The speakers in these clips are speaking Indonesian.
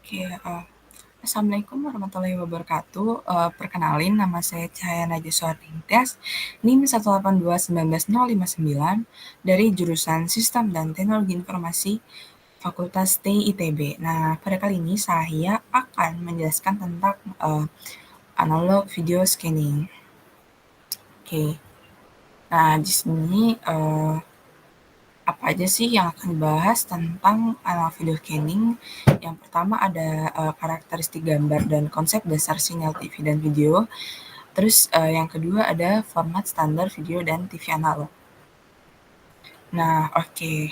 Oke, assalamualaikum warahmatullahi wabarakatuh. Perkenalin, nama saya Cahaya Najwa Ningtyas, NIM 1821959 dari jurusan Sistem dan Teknologi Informasi Fakultas TI ITB. Nah, pada kali ini saya akan menjelaskan tentang analog video scanning. Oke, nah di sini apa aja sih yang akan dibahas tentang analog video scanning? Yang pertama ada karakteristik gambar dan konsep dasar sinyal TV dan video. Terus yang kedua ada format standar video dan TV analog. Nah, oke.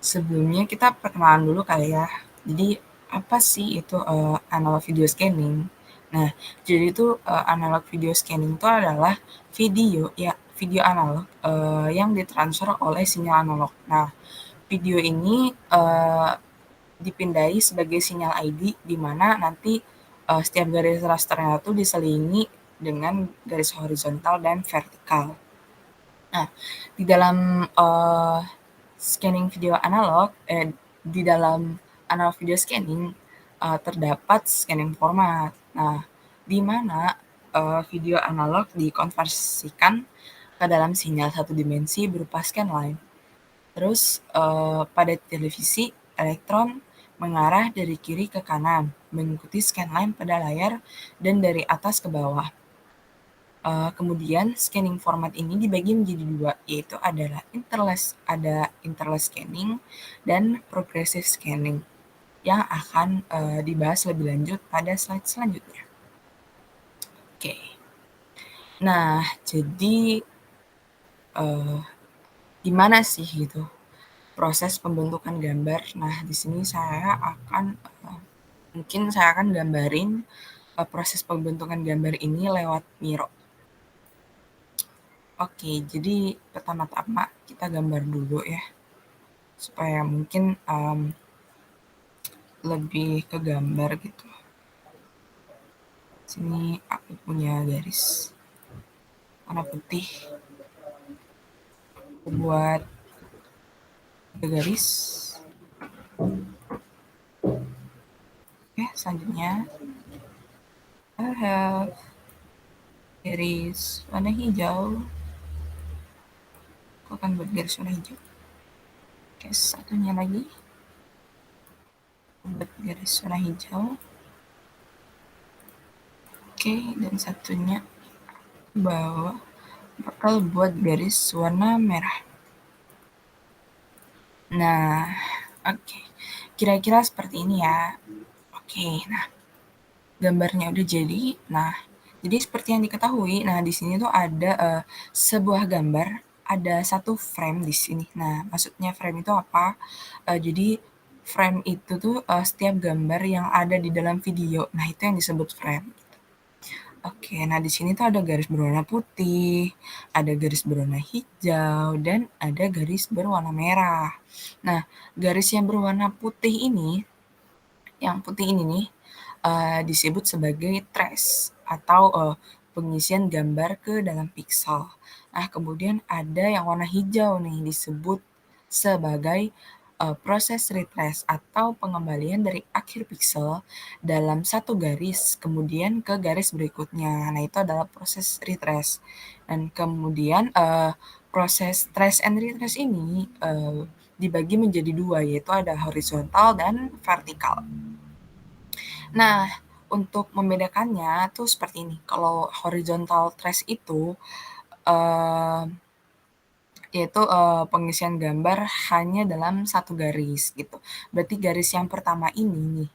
Sebelumnya kita perkenalan dulu kali ya. Jadi apa sih itu analog video scanning? Nah, jadi itu analog video scanning itu adalah video analog yang ditransfer oleh sinyal analog. Nah, video ini dipindai sebagai sinyal ID di mana nanti setiap garis rasternya itu diselingi dengan garis horizontal dan vertikal. Nah, di dalam scanning video analog, di dalam analog video scanning terdapat scanning format. Nah, di mana video analog dikonversikan ke dalam sinyal satu dimensi berupa scanline. Terus pada televisi, elektron mengarah dari kiri ke kanan, mengikuti scanline pada layar dan dari atas ke bawah. Kemudian scanning format ini dibagi menjadi dua, yaitu ada interlace scanning dan progressive scanning yang akan dibahas lebih lanjut pada slide selanjutnya. Oke. Nah, jadi gimana sih gitu proses pembentukan gambar? Nah, di sini mungkin saya akan gambarin proses pembentukan gambar ini lewat Miro. Oke, jadi pertama-tama kita gambar dulu ya, supaya mungkin lebih ke gambar gitu. Sini aku punya garis warna putih. Aku buat 3 garis. Oke, selanjutnya I have garis warna hijau. Aku akan buat garis warna hijau. Oke, satunya lagi. Buat garis warna hijau. Oke, dan satunya bawah bakal buat garis warna merah. Nah, oke. Kira-kira seperti ini ya. Oke, nah gambarnya udah jadi. Nah, jadi seperti yang diketahui, nah di sini tuh ada sebuah gambar, ada satu frame di sini. Nah, maksudnya frame itu apa? Jadi frame itu tuh setiap gambar yang ada di dalam video. Nah, itu yang disebut frame. Oke, nah di sini tuh ada garis berwarna putih, ada garis berwarna hijau, dan ada garis berwarna merah. Nah, garis yang berwarna putih ini, yang putih ini nih, disebut sebagai trace atau pengisian gambar ke dalam piksel. Nah, kemudian ada yang warna hijau nih disebut sebagai proses retrace atau pengembalian dari akhir piksel dalam satu garis kemudian ke garis berikutnya. Nah, itu adalah proses retrace. Dan kemudian proses trace and retrace ini dibagi menjadi dua, yaitu ada horizontal dan vertikal. Nah, untuk membedakannya tuh seperti ini. Kalau horizontal trace itu yaitu pengisian gambar hanya dalam satu garis gitu. Berarti garis yang pertama ini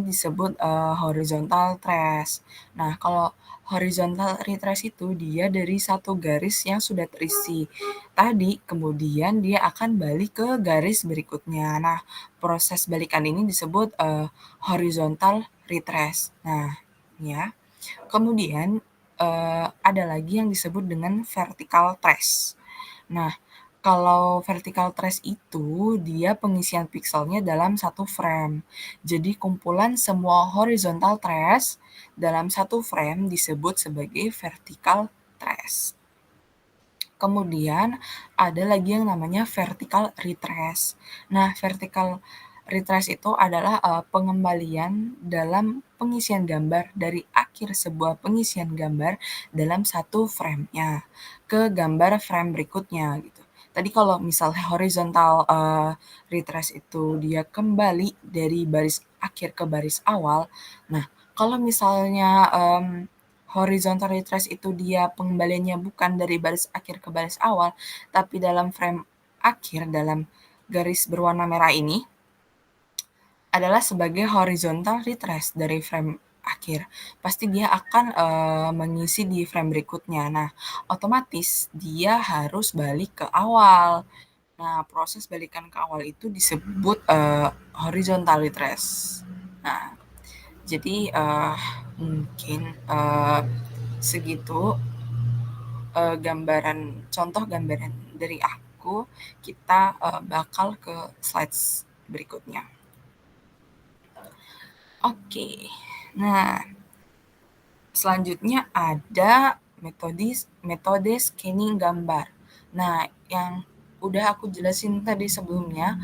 disebut horizontal trace. Nah, kalau horizontal retrace itu dia dari satu garis yang sudah terisi tadi, kemudian dia akan balik ke garis berikutnya. Nah, proses balikan ini disebut horizontal retrace. Nah, ya. Kemudian ada lagi yang disebut dengan vertical trace. Nah, kalau vertical trace itu dia pengisian pikselnya dalam satu frame. Jadi kumpulan semua horizontal trace dalam satu frame disebut sebagai vertical trace. Kemudian ada lagi yang namanya vertical retrace. Nah, vertical retrace itu adalah, pengembalian dalam pengisian gambar dari akhir sebuah pengisian gambar dalam satu frame-nya ke gambar frame berikutnya gitu. Tadi kalau misal horizontal, retrace itu dia kembali dari baris akhir ke baris awal, nah kalau misalnya, horizontal retrace itu dia pengembaliannya bukan dari baris akhir ke baris awal, tapi dalam frame akhir, dalam garis berwarna merah ini, adalah sebagai horizontal retrace dari frame akhir. Pasti dia akan, mengisi di frame berikutnya. Nah, otomatis dia harus balik ke awal. Nah, proses balikan ke awal itu disebut, horizontal retrace. Nah, jadi, mungkin, segitu, contoh gambaran dari aku. Kita, bakal ke slides berikutnya. Oke, nah selanjutnya ada metode scanning gambar. Nah, yang udah aku jelasin tadi sebelumnya,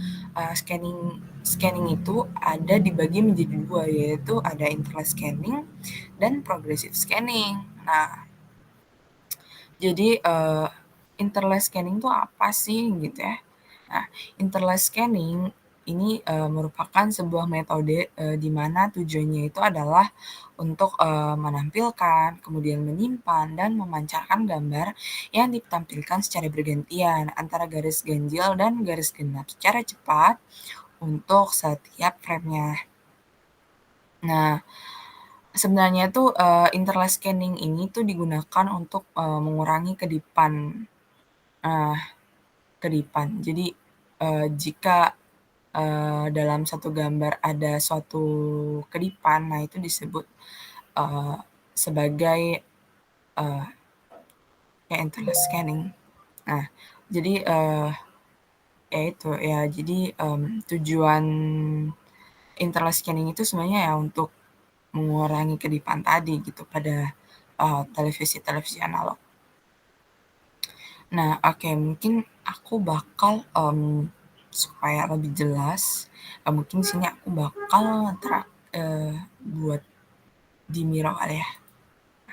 scanning itu ada dibagi menjadi dua, yaitu ada interlace scanning dan progressive scanning. Nah, jadi, interlace scanning itu apa sih gitu ya? Nah, interlace scanning ini, merupakan sebuah metode, di mana tujuannya itu adalah untuk, menampilkan, kemudian menyimpan, dan memancarkan gambar yang ditampilkan secara bergantian antara garis ganjil dan garis genap secara cepat untuk setiap frame-nya. Nah, sebenarnya tuh, interlace scanning ini tuh digunakan untuk, mengurangi kedipan. Nah, kedipan. Jadi, jika, dalam satu gambar ada suatu kedipan, nah itu disebut, eee, sebagai, eee, ya interlace scanning. Nah, jadi, ya itu, ya jadi, tujuan interlace scanning itu sebenarnya ya untuk mengurangi kedipan tadi gitu pada, televisi-televisi analog. Nah, oke, mungkin aku bakal, supaya lebih jelas, mungkin di sini aku bakal buat di Miro kali ya.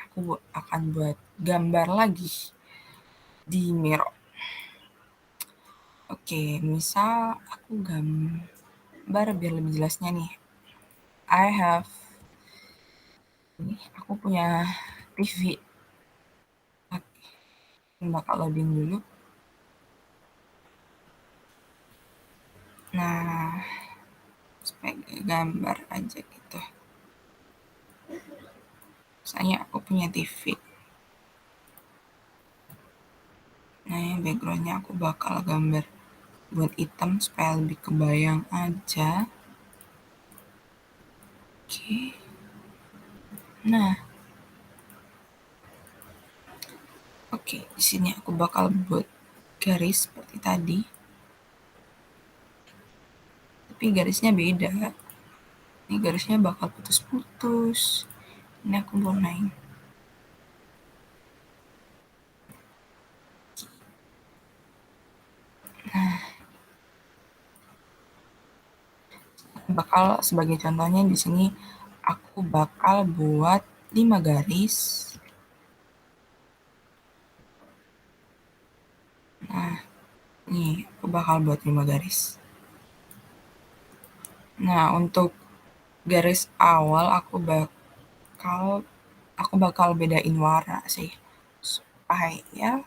Aku akan buat gambar lagi di Miro. Oke, misal aku gambar biar lebih jelasnya nih. I have ini aku punya TV. Oke, bakal loading dulu. Nah, supaya gambar aja gitu. Misalnya aku punya TV. Nah, yang backgroundnya aku bakal gambar buat hitam supaya lebih kebayang aja. Oke. Nah, oke, di sini aku bakal buat garis seperti tadi. Tapi garisnya beda. Ini garisnya bakal putus-putus. Ini aku warnain. Nah, bakal sebagai contohnya di sini aku bakal buat 5 garis. Nah, nih aku bakal buat 5 garis. Nah, untuk garis awal aku bakal bedain warna sih supaya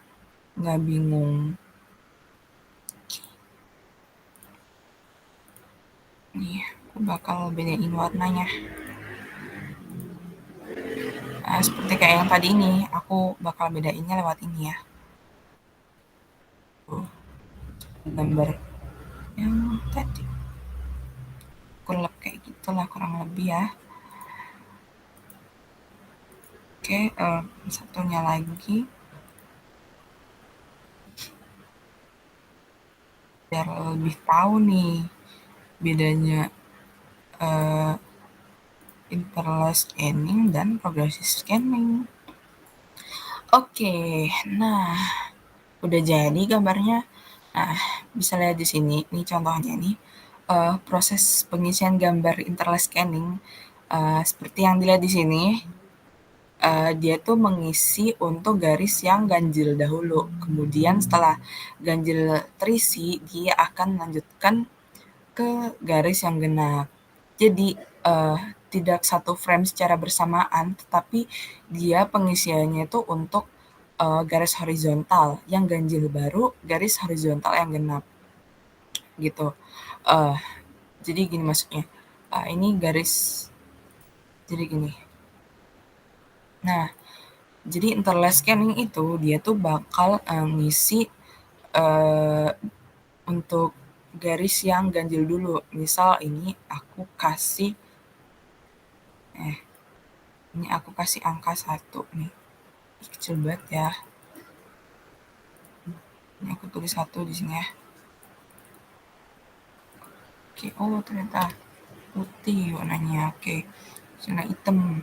nggak bingung. Nih, aku bakal bedain warnanya. Nah, seperti kayak yang tadi ini, aku bakal bedainnya lewat ini ya. Tuh, gambar yang tadi. Kulep kayak gitulah kurang lebih ya. Oke, satunya lagi. Biar lebih tahu nih bedanya interlace scanning dan progressive scanning. Oke, nah udah jadi gambarnya. Nah, bisa lihat di sini, ini contohnya nih. proses pengisian gambar interlace scanning, seperti yang dilihat di sini, dia tuh mengisi untuk garis yang ganjil dahulu. Kemudian setelah ganjil terisi, dia akan melanjutkan ke garis yang genap. Jadi, tidak satu frame secara bersamaan, tetapi dia pengisiannya itu untuk, garis horizontal yang ganjil baru, garis horizontal yang genap, gitu. Uh, jadi gini maksudnya, ini garis jadi gini. Nah, jadi interlace scanning itu dia tuh bakal, ngisi, eee, untuk garis yang ganjil dulu. Misal eh, ini aku kasih angka 1 nih. Ih, kecil banget ya. Ini aku tulis 1 di sini ya. Oke, oh ternyata putih warnanya. Oke, warna hitam.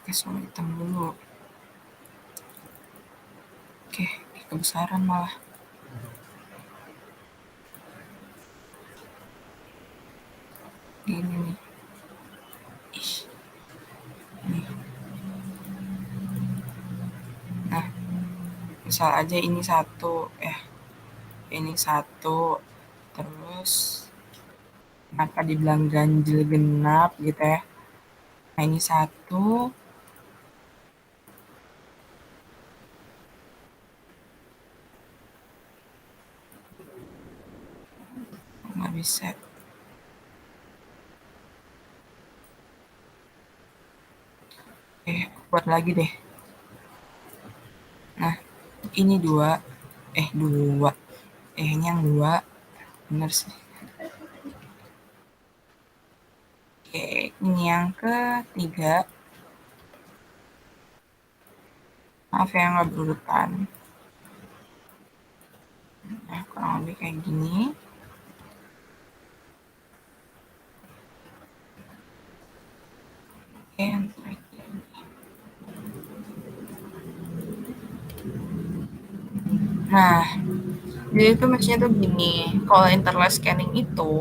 Kasih warna hitam dulu. Oke, kebesaran malah. Gini nih. Ih, nih. Nah, misal aja ini 1, ini 1, terus kenapa dibilang ganjil genap gitu ya. Nah, ini 1, nggak bisa. Buat lagi deh. Nah, ini 2, 2. Ini yang 2, bener sih. Oke, ini yang ketiga. Maaf ya nggak berurutan. Nah, kurang lebih kayak gini. Oke, yang terakhir. Nah, jadi itu maksudnya tuh gini, kalau interlace scanning itu,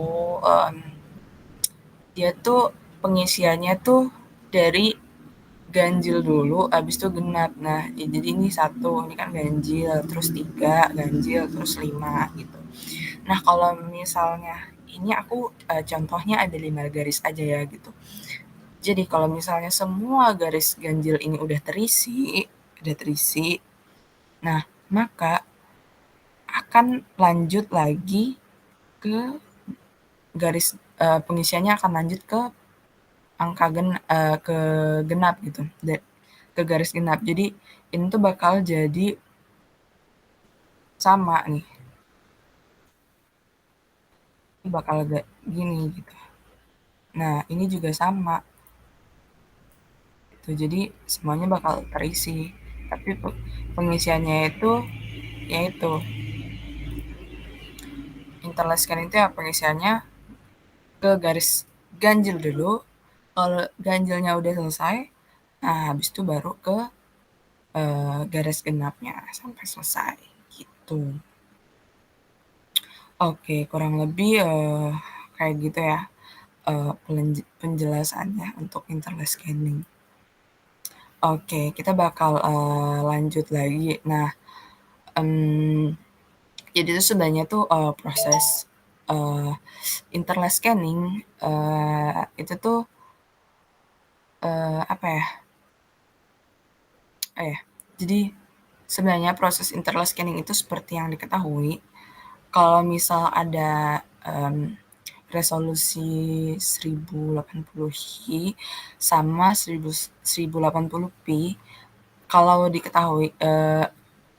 dia tuh pengisiannya tuh dari ganjil dulu, abis itu genap. Nah, ya jadi ini 1, ini kan ganjil, terus 3, ganjil, terus 5 gitu. Nah, kalau misalnya ini aku contohnya ada 5 garis aja ya gitu. Jadi kalau misalnya semua garis ganjil ini udah terisi, nah maka akan lanjut lagi ke garis pengisiannya akan lanjut ke angka ke genap gitu, ke garis genap. Jadi ini tuh bakal jadi sama nih, ini bakal gini gitu. Nah ini juga sama. Tuh, jadi semuanya bakal terisi. Tapi pengisiannya itu yaitu interlace scanning itu ya pengisiannya ke garis ganjil dulu. Kalau ganjilnya udah selesai, nah habis itu baru ke garis genapnya sampai selesai gitu. Oke, kurang lebih kayak gitu ya penjelasannya untuk interlace scanning. Oke, kita bakal lanjut lagi. Nah, jadi itu sebenarnya tuh proses uh, interlace scanning itu tuh apa ya? Jadi sebenarnya proses interlace scanning itu seperti yang diketahui, kalau misal ada resolusi 1080i sama 1080p, kalau diketahui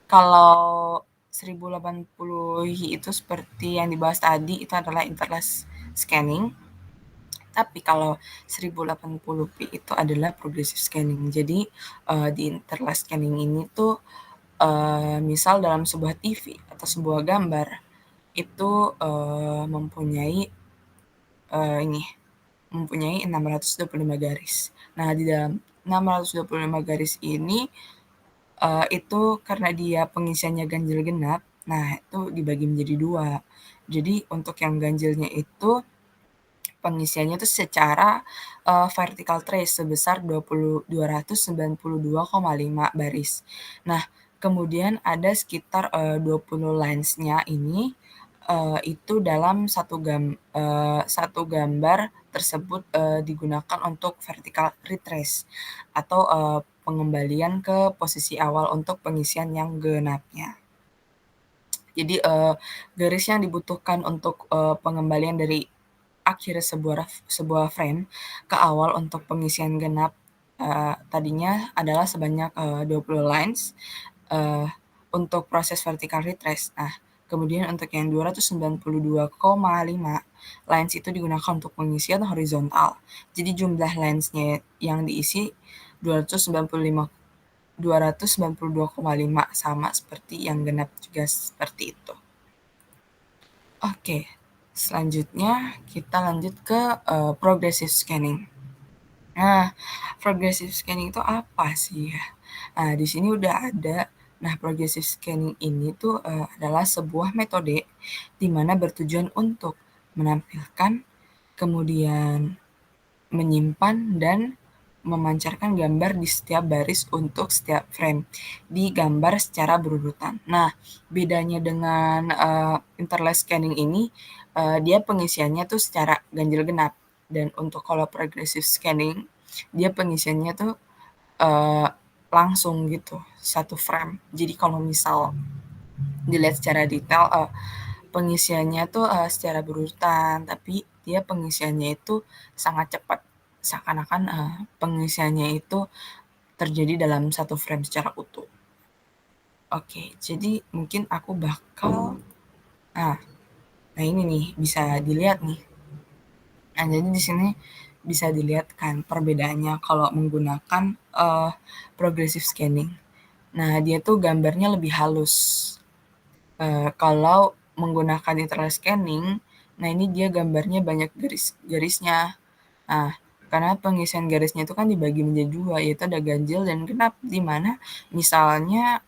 kalau 1080i itu seperti yang dibahas tadi itu adalah interlace scanning. Tapi kalau 1080p itu adalah progressive scanning. Jadi di interlace scanning ini tuh misal dalam sebuah TV atau sebuah gambar itu ini mempunyai 625 garis. Nah, di dalam 625 garis ini itu karena dia pengisiannya ganjil genap, Nah, itu dibagi menjadi 2. Jadi untuk yang ganjilnya itu pengisiannya itu secara, vertical trace sebesar 292,5 baris. Nah, kemudian ada sekitar, 20 lines-nya ini, itu dalam satu gambar tersebut, digunakan untuk vertical retrace atau, pengembalian ke posisi awal untuk pengisian yang genapnya. Jadi, garis yang dibutuhkan untuk, pengembalian dari akhir sebuah frame ke awal untuk pengisian genap, tadinya adalah sebanyak, 20 lines, eee, untuk proses vertical retrace. Nah, kemudian untuk yang 292,5 lines itu digunakan untuk pengisian horizontal. Jadi jumlah lines-nya yang diisi 295 292,5 sama seperti yang genap juga seperti itu. Oke, selanjutnya kita lanjut ke, progressive scanning. Nah, progressive scanning itu apa sih ya? Nah, di sini udah ada. Nah, progressive scanning ini tuh, adalah sebuah metode di mana bertujuan untuk menampilkan, kemudian menyimpan dan memancarkan gambar di setiap baris untuk setiap frame di gambar secara berurutan. Nah, bedanya dengan, interlace scanning ini, dia pengisiannya tuh secara ganjil genap dan untuk kalau progressive scanning, dia pengisiannya tuh, eee, langsung gitu, satu frame. Jadi kalau misal dilihat secara detail, pengisiannya tuh, secara berurutan, tapi dia pengisiannya itu sangat cepat, seakan-akan, pengisiannya itu terjadi dalam satu frame secara utuh. Oke, jadi mungkin aku bakal nah nah ini nih, bisa dilihat nih. Nah, jadi di sini bisa dilihat kan perbedaannya kalau menggunakan, progressive scanning. Nah, dia tuh gambarnya lebih halus. Kalau menggunakan interlace scanning, nah ini dia gambarnya banyak garis-garisnya. Nah, karena pengisian garisnya itu kan dibagi menjadi 2, yaitu ada ganjil dan genap, di mana misalnya,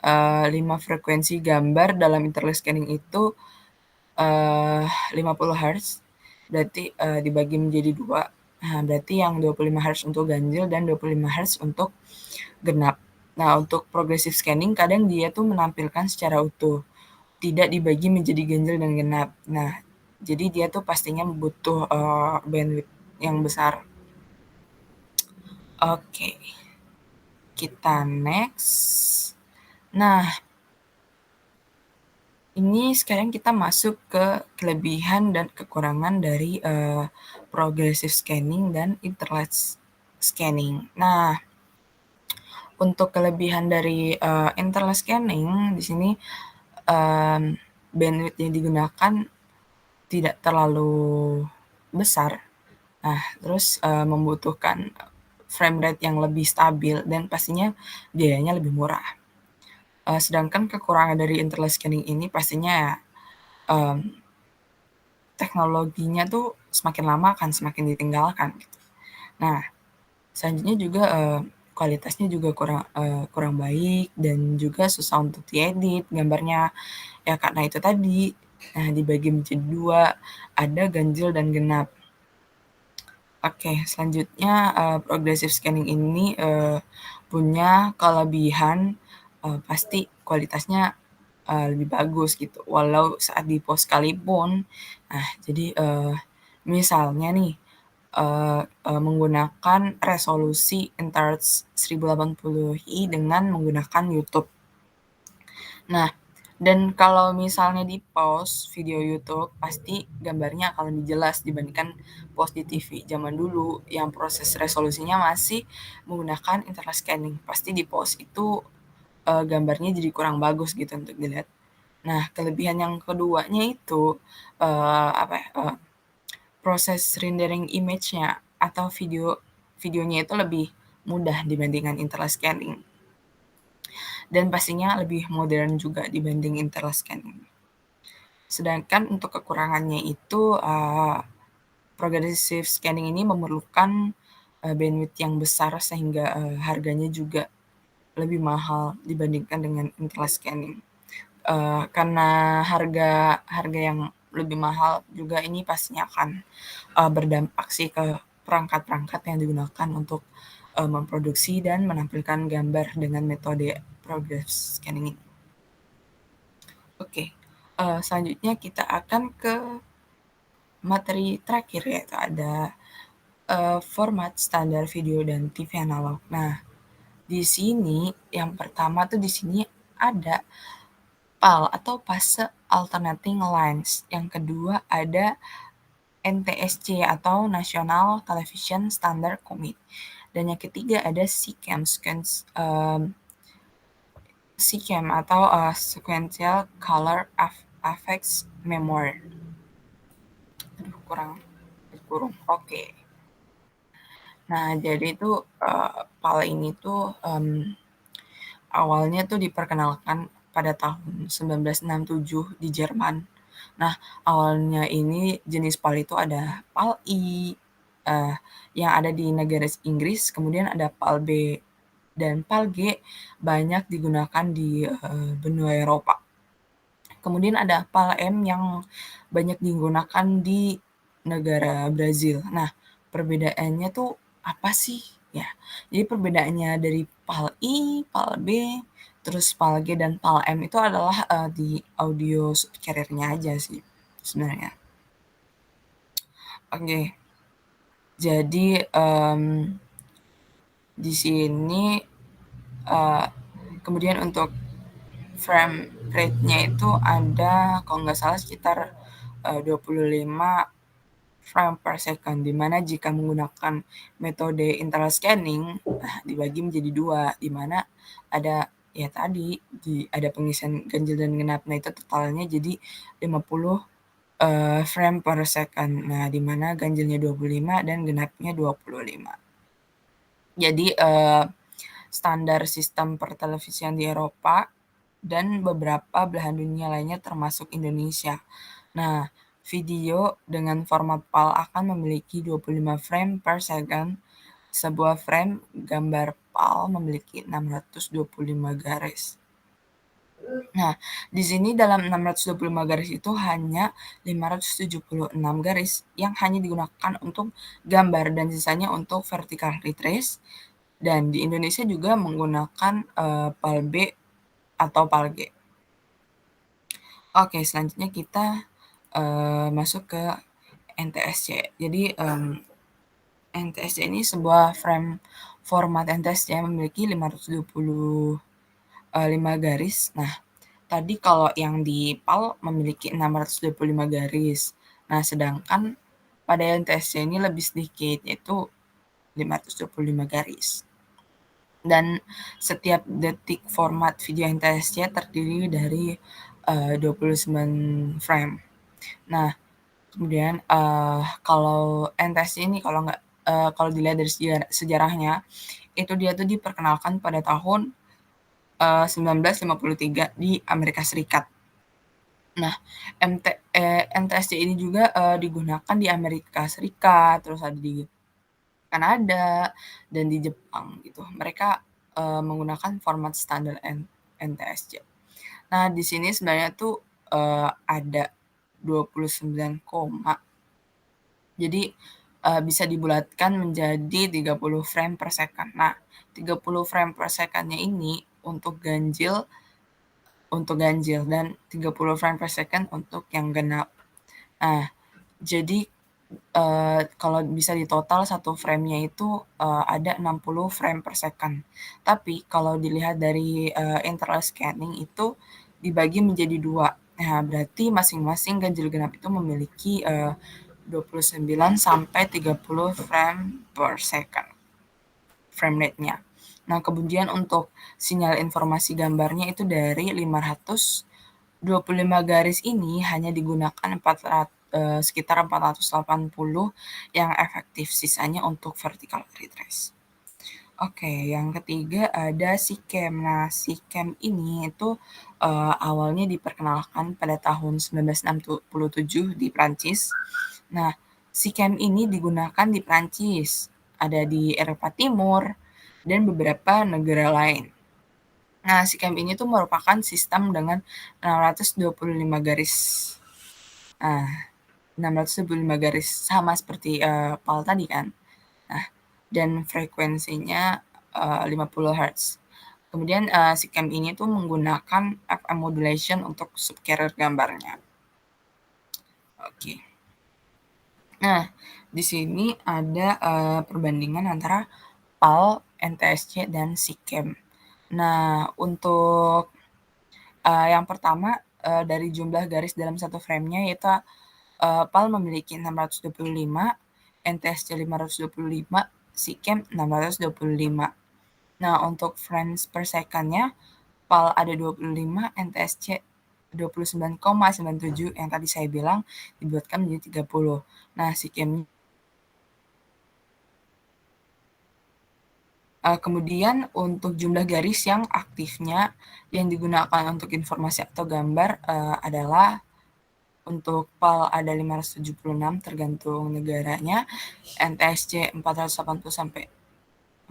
5 frekuensi gambar dalam interlace scanning itu, 50 Hz, berarti, dibagi menjadi 2. Nah, berarti yang 25 Hz untuk ganjil dan 25 Hz untuk genap. Nah, untuk progressive scanning kadang dia tuh menampilkan secara utuh, tidak dibagi menjadi ganjil dan genap. Nah, jadi dia tuh pastinya butuh, bandwidth yang besar. Oke, kita next. Nah, ini sekarang kita masuk ke kelebihan dan kekurangan dari, progressive scanning dan interlace scanning. Nah, untuk kelebihan dari, interlace scanning di sini, bandwidth yang digunakan tidak terlalu besar. Nah, terus, membutuhkan frame rate yang lebih stabil dan pastinya biayanya lebih murah. Sedangkan kekurangan dari interlace scanning ini pastinya, mmm, teknologinya tuh semakin lama akan semakin ditinggalkan gitu. Nah, selanjutnya juga, kualitasnya juga kurang baik dan juga susah untuk diedit gambarnya, ya karena itu tadi. Nah, dibagi menjadi 2, ada ganjil dan genap. Oke, selanjutnya, progressive scanning ini, punya kelebihan, pasti kualitasnya, lebih bagus gitu, walau saat di-pause sekalipun. Nah, jadi, misalnya nih, menggunakan resolusi Intarsat 1080i dengan menggunakan YouTube. Nah, dan kalau misalnya di-pause video YouTube, pasti gambarnya akan lebih jelas dibandingkan pause di TV. Zaman dulu yang proses resolusinya masih menggunakan interlace scanning, pasti di-pause itu, gambarnya jadi kurang bagus gitu untuk dilihat. Nah, kelebihan yang keduanya itu, apa ya, proses rendering image-nya atau videonya itu lebih mudah dibandingkan interlace scanning. Dan pastinya lebih modern juga dibanding interlace scanning. Sedangkan untuk kekurangannya itu, progressive scanning ini memerlukan, bandwidth yang besar sehingga, harganya juga lebih mahal dibandingkan dengan interlace scanning. karena harga yang lebih mahal juga ini pastinya akan, berdampak sih ke perangkat-perangkat yang digunakan untuk, memproduksi dan menampilkan gambar dengan metode progress scanning ini. Oke, selanjutnya kita akan ke materi terakhir yaitu ada, format standar video dan TV analog. Nah, di sini yang pertama tuh di sini ada PAL atau Phase Alternating Lines, yang kedua ada NTSC atau National Television Standard Committee, dan yang ketiga ada SECAM atau, Sequential Color Effects Memory. Aduh kurung, oke. Nah jadi itu, PAL ini tuh, awalnya tuh diperkenalkan pada tahun 1967 di Jerman. Nah, awalnya ini jenis PAL itu ada PAL I, yang ada di negara Inggris, kemudian ada PAL B, dan PAL G banyak digunakan di, benua Eropa. Kemudian ada PAL M yang banyak digunakan di negara Brazil. Nah, perbedaannya tuh apa sih? Ya, jadi perbedaannya dari PAL I, PAL B, terus PAL G dan PAL M itu adalah, di audio carrier-nya aja sih sebenarnya. Oke, jadi, di sini, eee, kemudian untuk frame rate-nya itu ada kalau nggak salah sekitar, 25 frame per second, di mana jika menggunakan metode interval scanning, nah dibagi menjadi dua, di mana ada ya tadi, ada pengisian ganjil dan genap. Nah itu totalnya jadi 50 frame per second. Nah di mana ganjilnya 25 dan genapnya 25. Jadi standar sistem pertelevisian di Eropa dan beberapa belahan dunia lainnya termasuk Indonesia. Nah, video dengan format PAL akan memiliki 25 frame per second. Sebuah frame gambar PAL memiliki 625 garis. Nah, di sini dalam 625 garis itu hanya 576 garis yang hanya digunakan untuk gambar dan sisanya untuk vertical retrace. Dan di Indonesia juga menggunakan PAL B atau PAL G. Oke, selanjutnya kita masuk ke NTSC. Jadi NTSC ini sebuah format NTSC yang memiliki 525 garis. Nah, tadi kalau yang di PAL memiliki 625 garis. Nah, sedangkan pada NTSC ini lebih sedikit, yaitu 525 garis. Dan setiap detik format video NTSC terdiri dari 29 frame. Nah, kemudian kalau NTSC ini kalau dilihat dari sejarahnya, itu dia tuh diperkenalkan pada tahun 1953 di Amerika Serikat. Nah, NTSC ini juga digunakan di Amerika Serikat, terus ada di Kanada, dan di Jepang gitu. Mereka menggunakan format standar NTSC. Nah, di sini sebenarnya tuh ada 29 koma. Jadi bisa dibulatkan menjadi 30 frame per second. Nah, 30 frame per second-nya ini untuk ganjil dan 30 frame per second untuk yang genap. Nah, jadi kalau bisa di total satu frame-nya itu ada 60 frame per second. Tapi kalau dilihat dari interval scanning itu dibagi menjadi dua. Nah, berarti masing-masing ganjil genap itu memiliki 29 sampai 30 frame per second frame rate-nya. Nah, kemudian untuk sinyal informasi gambarnya itu dari 525 garis ini hanya digunakan sekitar 480 yang efektif, sisanya untuk vertical retrace. Oke, yang ketiga ada SECAM. Nah, SECAM ini itu awalnya diperkenalkan pada tahun 1967 di Prancis. Nah, SECAM ini digunakan di Prancis, ada di Eropa Timur, dan beberapa negara lain. Nah, SICAM ini tuh merupakan sistem dengan 625 garis. Nah, 625 garis sama seperti PAL tadi kan. Nah, dan frekuensinya 50 Hz. Kemudian SICAM ini tuh menggunakan FM modulation untuk subcarrier gambarnya. Oke. Nah, di sini ada perbandingan antara PAL, NTSC, dan SICAM. Nah, untuk yang pertama dari jumlah garis dalam satu frame-nya yaitu PAL memiliki 625, NTSC 525, SICAM 625. Nah, untuk frames per second-nya PAL ada 25, NTSC 29,97 yang tadi saya bilang dibuatkan menjadi 30. Nah, SICAM kemudian untuk jumlah garis yang aktifnya yang digunakan untuk informasi atau gambar adalah untuk PAL ada 576 tergantung negaranya, NTSC 480 sampai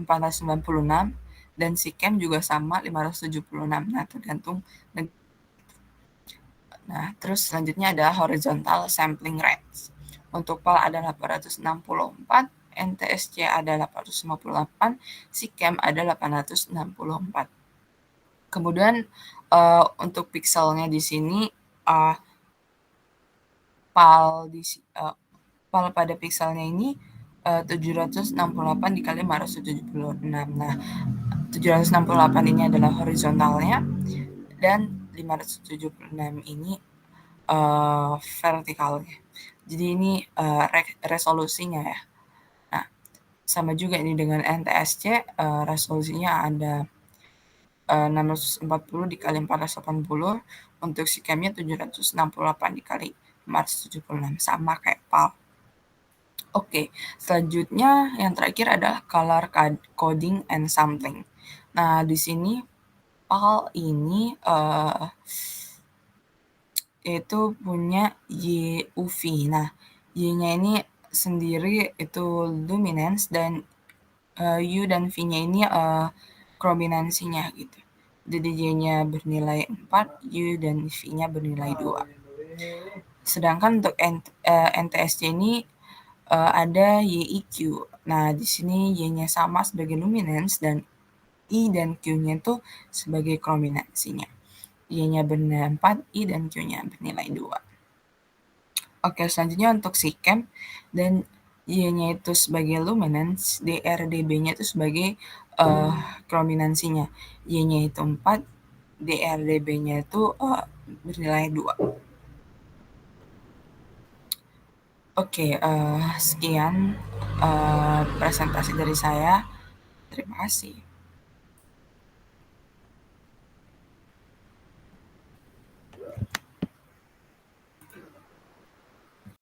496, dan SICAM juga sama 576. Nah, tergantung. Nah, terus selanjutnya ada horizontal sampling rate. Untuk PAL ada 864, NTSC ada 858, SICAM ada 864. Kemudian untuk pixelnya di sini uh, PAL PAL pada pixelnya ini 768 dikali 576. Nah, 768 ini adalah horizontalnya dan 576 ini vertikalnya. Jadi ini resolusinya ya. Nah, sama juga ini dengan NTSC, resolusinya ada 640 dikali 480, untuk SICAM-nya 768 dikali 576, sama kayak PAL. Oke, selanjutnya yang terakhir adalah color coding and sampling. Nah, di sini PAL ini itu punya YUV. Nah, Y-nya ini sendiri itu luminance dan U dan V-nya ini chrominansinya gitu. Jadi Y-nya bernilai 4, U dan V-nya bernilai 2. Sedangkan untuk NTSC ini ada YIQ. Nah, di sini Y-nya sama sebagai luminance dan I dan Q-nya itu sebagai chrominansinya. Y-nya bernilai 4, I dan Q-nya bernilai 2. Oke, selanjutnya untuk SICAM dan Y-nya itu sebagai luminance, DRDB-nya itu sebagai chrominansinya. Y-nya itu 4, DRDB-nya itu bernilai 2. Oke, sekian presentasi dari saya. Terima kasih.